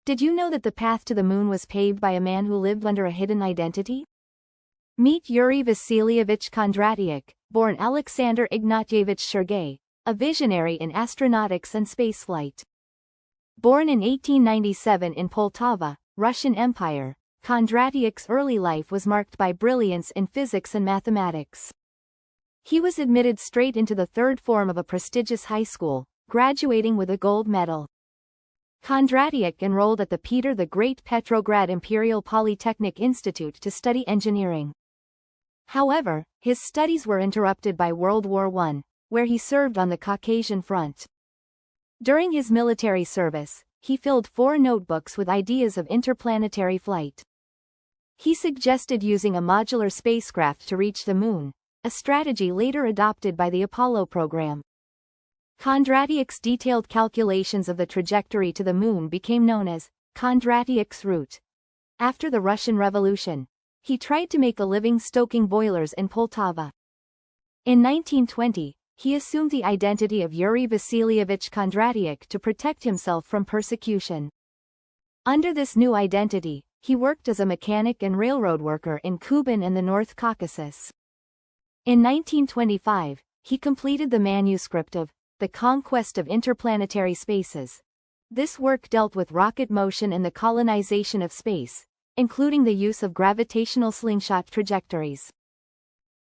Did you know that the path to the moon was paved by a man who lived under a hidden identity? Meet Yuri Vasilievich Kondratyuk, born Aleksander Ignatyevich Shargei, a visionary in astronautics and spaceflight. Born in 1897 in Poltava, Russian Empire, Kondratyuk's early life was marked by brilliance in physics and mathematics. He was admitted straight into the third form of a prestigious high school, graduating with a gold medal. Kondratyuk enrolled at the Peter the Great Petrograd Imperial Polytechnic Institute to study engineering. However, his studies were interrupted by World War I, where he served on the Caucasian Front. During his military service, he filled 4 notebooks with ideas of interplanetary flight. He suggested using a modular spacecraft to reach the moon, a strategy later adopted by the Apollo program. Kondratyuk's detailed calculations of the trajectory to the moon became known as Kondratyuk's route. After the Russian Revolution, he tried to make a living stoking boilers in Poltava. In 1920, he assumed the identity of Yuri Vasilievich Kondratyuk to protect himself from persecution. Under this new identity, he worked as a mechanic and railroad worker in Kuban and the North Caucasus. In 1925, he completed the manuscript of The Conquest of Interplanetary Spaces. This work dealt with rocket motion and the colonization of space, including the use of gravitational slingshot trajectories.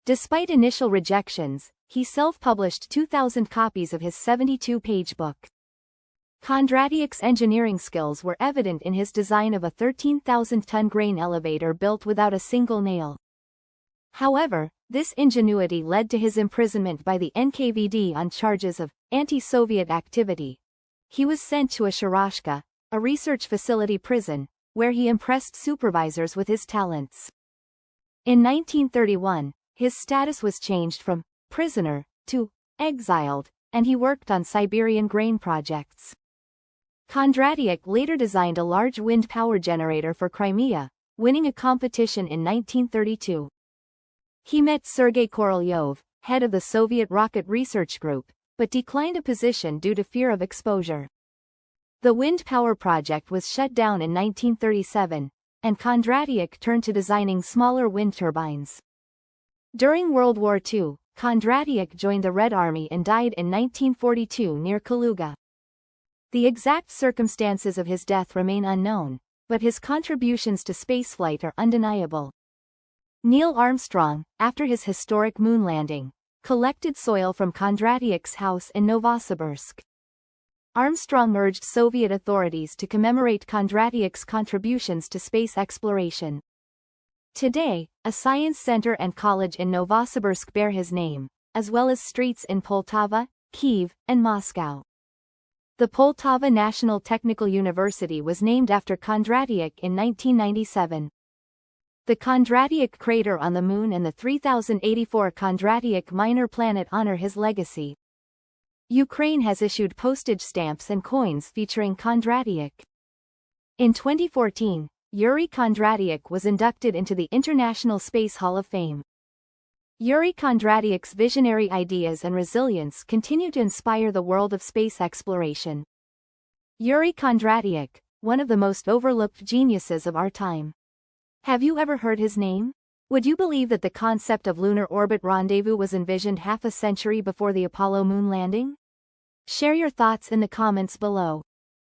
Despite initial rejections, he self-published 2,000 copies of his 72-page book. Kondratyuk's engineering skills were evident in his design of a 13,000-ton grain elevator built without a single nail. However, this ingenuity led to his imprisonment by the NKVD on charges of anti-Soviet activity. He was sent to a Sharashka, a research facility prison, where he impressed supervisors with his talents. In 1931, his status was changed from prisoner to exiled, and he worked on Siberian grain projects. Kondratyuk later designed a large wind power generator for Crimea, winning a competition in 1932. He met Sergei Korolyov, head of the Soviet Rocket Research Group, but declined a position due to fear of exposure. The wind power project was shut down in 1937, and Kondratyuk turned to designing smaller wind turbines. During World War II, Kondratyuk joined the Red Army and died in 1942 near Kaluga. The exact circumstances of his death remain unknown, but his contributions to spaceflight are undeniable. Neil Armstrong, after his historic moon landing, collected soil from Kondratyuk's house in Novosibirsk. Armstrong urged Soviet authorities to commemorate Kondratyuk's contributions to space exploration. Today, a science center and college in Novosibirsk bear his name, as well as streets in Poltava, Kyiv, and Moscow. The Poltava National Technical University was named after Kondratyuk in 1997. The Kondratyuk crater on the Moon and the 3084 Kondratyuk minor planet honor his legacy. Ukraine has issued postage stamps and coins featuring Kondratyuk. In 2014, Yuri Kondratyuk was inducted into the International Space Hall of Fame. Yuri Kondratyuk's visionary ideas and resilience continue to inspire the world of space exploration. Yuri Kondratyuk, one of the most overlooked geniuses of our time. Have you ever heard his name? Would you believe that the concept of Lunar Orbit Rendezvous was envisioned half a century before the Apollo moon landing? Share your thoughts in the comments below.